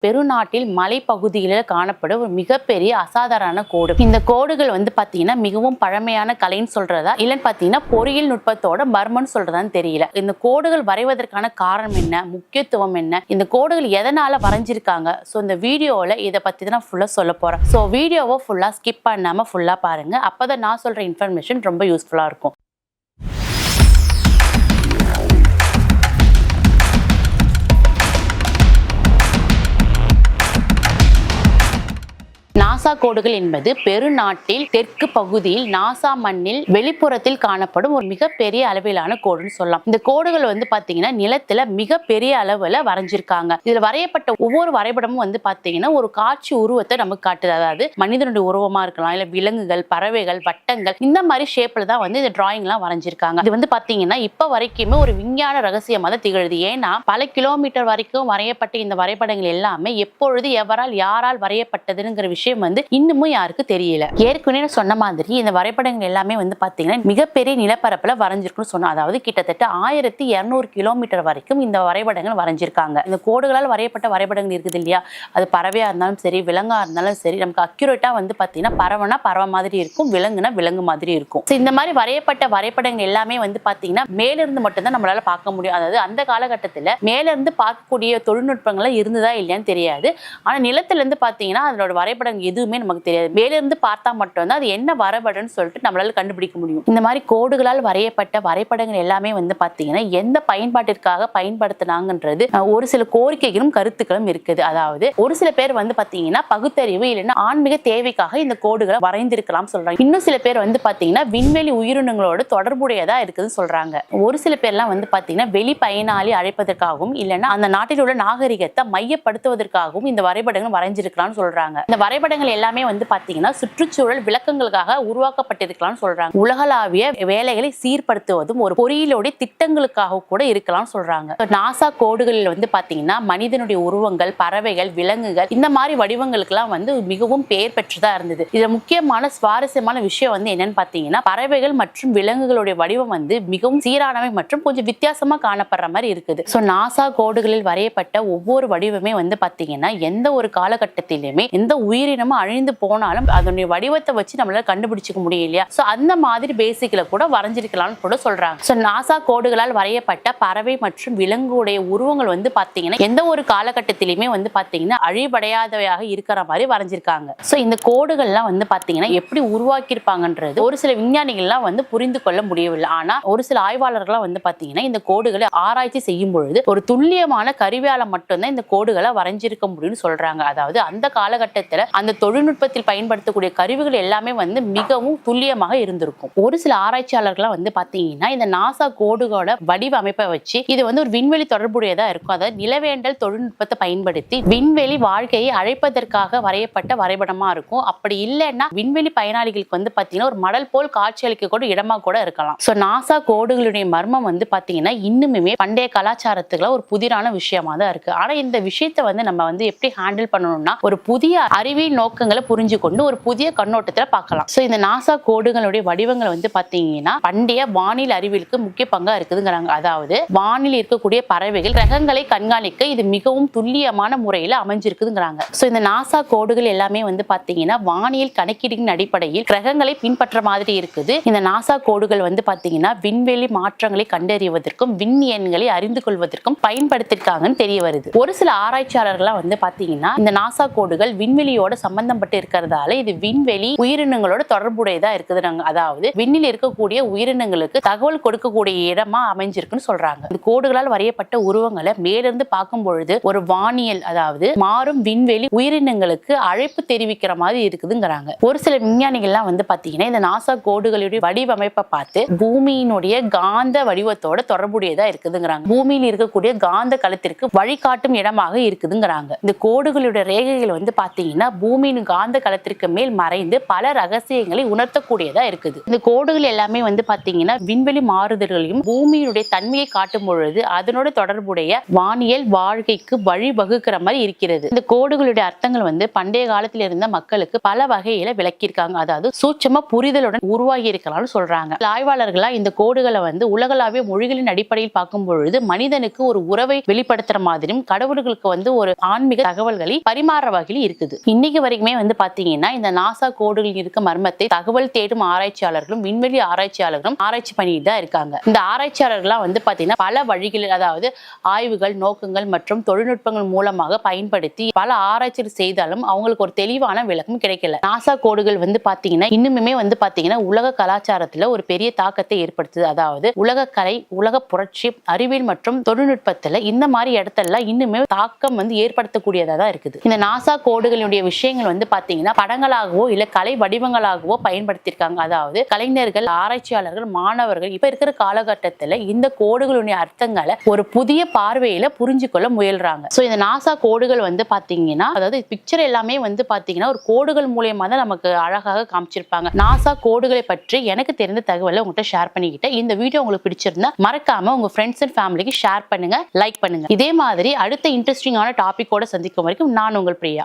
பெருநாட்டில் மலைப்பகுதிகளில் காணப்படும் ஒரு மிகப்பெரிய அசாதாரண கோடு. இந்த கோடுகள் பாத்தீங்கன்னா மிகவும் பழமையான கலைன்னு சொல்றதா இல்லன்னு பாத்தீங்கன்னா பொறியியல் நுட்பத்தோட மர்மம்னு சொல்றதான்னு தெரியல. இந்த கோடுகள் வரைவதற்கான காரணம் என்ன, முக்கியத்துவம் என்ன, இந்த கோடுகள் எதனால வரைஞ்சிருக்காங்க, இந்த வீடியோல இதை பத்தி தான் ஃபுல்லா சொல்ல போறேன். வீடியோவை ஃபுல்லா ஸ்கிப் பண்ணாம ஃபுல்லா பாருங்க. அப்பதான் நான் சொல்ற இன்ஃபர்மேஷன் ரொம்ப யூஸ்ஃபுல்லா இருக்கும். நாசா கோடுகள் என்பது பெருநாட்டில் தெற்கு பகுதியில் நாசா மண்ணில் வெளிப்புறத்தில் காணப்படும் ஒரு மிகப்பெரிய அளவிலான கோடுன்னு சொல்லலாம். இந்த கோடுகள் பாத்தீங்கன்னா நிலத்துல மிகப்பெரிய அளவுல வரைஞ்சிருக்காங்க. இதுல வரையப்பட்ட ஒவ்வொரு வரைபடமும் பாத்தீங்கன்னா ஒரு காட்சி உருவத்தை நமக்கு காட்டுது. அதாவது மனிதனுடைய உருவமா இருக்கலாம், இல்ல விலங்குகள், பறவைகள், வட்டங்கள், இந்த மாதிரி ஷேப்ல தான் இந்த டிராயிங் எல்லாம் வரைஞ்சிருக்காங்க. இது பாத்தீங்கன்னா இப்ப வரைக்குமே ஒரு விஞ்ஞான ரகசியமா தான் திகழுது. ஏன்னா பல கிலோமீட்டர் வரைக்கும் வரையப்பட்ட இந்த வரைபடங்கள் எல்லாமே எப்பொழுது எவரால் யாரால் வரையப்பட்டதுங்கிற விஷயம் இன்னமும் யாருக்கு தெரியல. ஏற்கனவே சொன்ன மாதிரி இந்த வரைபடங்கள் எல்லாமே பாத்தீங்கன்னா மிகப்பெரிய நிலப்பரப்புல வரைஞ்சிருக்குன்னு சொன்னா, அதாவது கிட்டத்தட்ட 1200 கிலோமீட்டர் வரைக்கும் இந்த வரைபடங்கள் வரைஞ்சிருக்காங்க. இந்த கோடுகளால் வரையப்பட்ட வரைபடங்கள் இருக்குது இல்லையா, அது பறவையா இருந்தாலும் சரி, விலங்கா இருந்தாலும் சரி, நமக்கு அக்யூரேட்டா பாத்தீங்கன்னா பறவைனா பறவை மாதிரி இருக்கும், விலங்குனா விலங்கு மாதிரி இருக்கும். இந்த மாதிரி வரையப்பட்ட வரைபடங்கள் எல்லாமே பாத்தீங்கன்னா மேல இருந்து மட்டும் தான் நம்மளால பார்க்க முடியும். அதாவது அந்த காலகட்டத்துல மேல இருந்து பார்க்கக்கூடிய தொழில்நுட்பங்கள் இருந்ததா இல்லையான்னு தெரியாது. ஆனா நிலத்துல இருந்து பாத்தீங்கன்னா அதோட வரைபடம் எதுவுமே நமக்கு தெரியாது. மேல இருந்து பார்த்தா மட்டும் தான் அது என்ன வரைபடம்னு சொல்லிட்டு நம்மளால கண்டுபிடிக்க முடியும். இந்த மாதிரி கோடுகளால் வரையப்பட்ட வரைபடங்கள் எல்லாமே பாத்தீங்கன்னா எந்த பயன்பாட்டிற்காக பயன்படுத்தினாங்கன்றது ஒரு சில கோரிக்கைகளும் கருத்துக்களும் இருக்குது. அதாவது ஒரு சில பேர் பாத்தீங்கன்னா பகுத்தறிவு இல்லைன்னா ஆன்மீக தேவைக்காக இந்த கோடுகளை வரைந்திருக்கலாம் சொல்றாங்க. இன்னும் சில பேர் பாத்தீங்கன்னா விண்வெளி உயிரினங்களோடு தொடர்புடையதா இருக்குதுன்னு சொல்றாங்க. ஒரு சில பேர்லாம் பாத்தீங்கன்னா வெளி பயனாளி அழைப்பதற்காகவும் இல்லைன்னா அந்த நாட்டில் உள்ள நாகரிகத்தை மையப்படுத்துவதற்காகவும் இந்த வரைபடங்கள் வரைஞ்சிருக்கலாம்னு சொல்றாங்க. இந்த வரைபடங்கள் எல்லாமே பாத்தீங்கன்னா சுற்றுச்சூழல் விளக்கங்களுக்காக உருவாக்கப்பட்டிருக்கலாம்னு சொல்றாங்க. உலகளாவிய வேலைகளை சீர்படுத்துவதும் ஒரு பொறியியலுடைய திட்டங்களுக்காக கூட இருக்கலாம் சொல்றாங்க. நாசா கோடுகளில் பாத்தீங்கன்னா மனிதனுடைய உருவங்கள், பறவைகள், விலங்குகள், இந்த மாதிரி வடிவங்களுக்கு எல்லாம் மிகவும் பெயர் பெற்றதா இருந்தது. இதுல முக்கியமான சுவாரஸ்யமான விஷயம் என்னன்னு பாத்தீங்கன்னா பறவைகள் மற்றும் விலங்குகளுடைய வடிவம் மிகவும் சீரானவை மற்றும் கொஞ்சம் வித்தியாசமா காணப்படுற மாதிரி இருக்குது. நாசா கோடுகளில் வரையப்பட்ட ஒவ்வொரு வடிவமே பாத்தீங்கன்னா எந்த ஒரு காலகட்டத்திலுமே எந்த உயிரினமும் அழிந்து போனாலும் அதனுடைய வடிவத்தை வச்சு நம்மளால கண்டுபிடிச்சிக்க முடியும் இல்லையா. அந்த மாதிரி பேசிக்ல கூட வரைஞ்சிருக்கலாம்னு கூட சொல்றாங்க. நாசா கோடுகளால் வரையப்பட்ட பறவை மற்றும் விலங்குடைய உருவங்கள் பாத்தீங்கன்னா எந்த ஒரு காலகட்டத்திலுமே பாத்தீங்கன்னா அழிவடையாதவையாக இருக்கிற மாதிரி வரைஞ்சிருக்காங்க. இந்த கோடுகள்லாம் பாத்தீங்கன்னா எப்படி உருவாக்கியிருப்பாங்கன்றது ஒரு சில விஞ்ஞானிகள்லாம் புரிந்து கொள்ள முடியவில்லை. ஆனா ஒரு சில ஆய்வாளர்கள்லாம் பாத்தீங்கன்னா இந்த கோடுகளை ஆராய்ச்சி செய்யும் பொழுது ஒரு துல்லியமான கருவியால மட்டும்தான் இந்த கோடுகளை வரைஞ்சிருக்க முடியும்னு சொல்றாங்க. அதாவது அந்த காலகட்டத்துல அந்த தொழில்நுட்பத்தில் பயன்படுத்தக்கூடிய கருவிகள் எல்லாமே மிகவும் துல்லியமாக இருந்திருக்கும். ஒரு சில ஆராய்ச்சியாளர்கள் பாத்தீங்கன்னா இந்த நாசா கோடுகளோட வடிவமைப்பை வச்சு இது ஒரு விண்வெளி தொடர்புடையதா இருக்கும். அதாவது நிலவேண்டல் தொழில்நுட்பத்தை பயன்படுத்தி விண்வெளி வாழ்க்கையை அழைப்பதற்காக வரையப்பட்ட வரைபடமா இருக்கும். அப்படி இல்லைன்னா விண்வெளி பயனாளிகளுக்கு பாத்தீங்கன்னா ஒரு மடல் போல் காட்சியளிக்க கூட இடமா கூட இருக்கலாம். நாசா கோடுகளுடைய மர்மம் பாத்தீங்கன்னா இன்னுமே பண்டைய கலாச்சாரத்துக்குள்ள ஒரு புதிரான விஷயமா தான் இருக்கு. ஆனா இந்த விஷயத்தை நம்ம எப்படி ஹேண்டில் பண்ணணும்னா ஒரு புதிய அறிவியல் நோக்கங்களை புரிஞ்சு கொண்டு ஒரு புதிய கண்ணோட்டத்துல பார்க்கலாம். இந்த நாசா கோடுகளுடைய வடிவங்கள் பாத்தீங்கன்னா பண்டைய வானில் அறிவியலுக்கு முக்கிய பங்கா இருக்குதுங்கிறாங்க. அதாவது வானில் இருக்கக்கூடிய பறவைகள் கிரகங்களை கண்காணிக்க இது மிகவும் துல்லியமான முறையில அமைஞ்சிருக்குதுங்கிறாங்க. இந்த நாசா கோடுகள் எல்லாமே பாத்தீங்கன்னா வானியல் கணக்கீடுகளின் அடிப்படையில் கிரகங்களை பின்பற்ற மாதிரி இருக்குது. இந்த நாசா கோடுகள் பாத்தீங்கன்னா விண்வெளி மாற்றங்களை கண்டறிவதற்கும் விண் எண்களை அறிந்து கொள்வதற்கும் பயன்படுத்திருக்காங்கன்னு தெரிய வருது. ஒரு சில ஆராய்ச்சியாளர்கள் பாத்தீங்கன்னா இந்த நாசா கோடுகள் விண்வெளியோட சம்பந்தப்பட்டு இருக்கிறதால இது விண்வெளி உயிரினங்களோட தொடர்புடையதா இருக்குதுங்க. அதாவது விண்ணில் இருக்கக்கூடிய உயிரினங்களுக்கு தகவல் கொடுக்கக்கூடிய இடமா அமைஞ்சிருக்குன்னு சொல்றாங்க. இந்த கோடுகளால் வரையப்பட்ட உருவங்களை மேலிருந்து பார்க்கும் பொழுது ஒரு வானியல், அதாவது மாறும் விண்வெளி உயிரினங்களுக்கு அழைப்பு தெரிவிக்கிற மாதிரி இருக்குதுங்கிறாங்க. ஒரு சில விஞ்ஞானிகள்லாம் பாத்தீங்கன்னா இந்த நாசா கோடுகளுடைய வடிவமைப்பை பார்த்து பூமியினுடைய காந்த வடிவத்தோட தொடர்புடையதா இருக்குதுங்கிறாங்க. பூமியில் இருக்கக்கூடிய காந்த களத்திற்கு வழிகாட்டும் இடமாக இருக்குதுங்கிறாங்க. இந்த கோடுகளுடைய ரேகைகள் பாத்தீங்கன்னா பூமியின் பூமியின் காந்த களத்திற்கு மேல் மறைந்து பல ரகசியங்களை உணர்த்தக்கூடியதா இருக்குது. இந்த கோடுகள் எல்லாமே வந்து பாத்தீங்கன்னா விண்வெளி மாறுதல்களையும் பூமியினுடைய தன்மையை காட்டும் பொழுது அதனோட தொடர்புடைய வானியல் வாழ்க்கைக்கு வழி வகுக்கிற மாதிரி இருக்கிறது. இந்த கோடுகளுடைய அர்த்தங்கள் வந்து பண்டைய காலத்தில் இருந்த மக்களுக்கு பல வகையில விளக்கியிருக்காங்க. அதாவது சூட்சம புரிதலுடன் உருவாகி இருக்கலாம்னு சொல்றாங்க. ஆய்வாளர்களா இந்த கோடுகளை வந்து உலகளாவிய மொழிகளின் அடிப்படையில் பார்க்கும் பொழுது மனிதனுக்கு ஒரு உறவை வெளிப்படுத்துற மாதிரியும் கடவுள்களுக்கு வந்து ஒரு ஆன்மீக தகவல்களை பரிமாற வகையில் இருக்குது. இன்னைக்கு வரைக்குமே வந்து பாத்தீங்கன்னா இந்த நாசா கோடுகளில் இருக்க மர்மத்தை தகவல் தேடும் ஆராய்ச்சியாளர்களும் விண்வெளி ஆராய்ச்சியாளர்களும் ஆராய்ச்சி பண்ணிட்டு தான் இருக்காங்க. இந்த ஆராய்ச்சியாளர்கள்லாம் வந்து பாத்தீங்கன்னா பல வழிகளில் அதாவது ஆய்வுகள் நோக்கங்கள் மற்றும் தொழில்நுட்பங்கள் மூலமாக பயன்படுத்தி பல ஆராய்ச்சிகள் செய்தாலும் அவங்களுக்கு ஒரு தெளிவான விளக்கம் கிடைக்கல. நாசா கோடுகள் வந்து பாத்தீங்கன்னா இன்னுமே வந்து பாத்தீங்கன்னா உலக கலாச்சாரத்துல ஒரு பெரிய தாக்கத்தை ஏற்படுத்துது. அதாவது உலக கலை உலக புரட்சி அறிவியல் மற்றும் தொழில்நுட்பத்துல இந்த மாதிரி இடத்துல இன்னுமே தாக்கம் வந்து ஏற்படுத்தக்கூடியதா தான் இருக்குது. இந்த நாசா கோடுகளுடைய விஷயங்கள் வந்து பாத்தீங்கன்னா படங்களாகவோ இல்ல கலை வடிவங்களாகவோ பயன்படுத்தியிருக்காங்க. அதாவது கலைஞர்கள் ஆராய்ச்சியாளர்கள் மாணவர்கள் இப்ப இருக்கிற காலகட்டத்துல இந்த கோடுகளுடைய அர்த்தங்களை ஒரு புதிய பார்வையில புரிஞ்சு கொள்ள முயல்றாங்க. சோ இந்த நாசா கோடுகள் வந்து பாத்தீங்கன்னா அதாவது பிக்சர் எல்லாமே வந்து பாத்தீங்கன்னா ஒரு கோடுகள் மூலியமா தான் நமக்கு அழகாக காமிச்சிருப்பாங்க. நாசா கோடுகளை பற்றி எனக்கு தெரிந்த தகவலை உங்கள்கிட்ட ஷேர் பண்ணிக்கிட்டேன். இந்த வீடியோ உங்களுக்கு பிடிச்சிருந்தா மறக்காம உங்க ஃப்ரெண்ட்ஸ் அண்ட் ஃபேமிலிக்கு ஷேர் பண்ணுங்க, லைக் பண்ணுங்க. இதே மாதிரி அடுத்த இன்ட்ரெஸ்டிங்கான டாபிக்கோட சந்திக்கும் வரைக்கும் நான் உங்கள் பிரியா.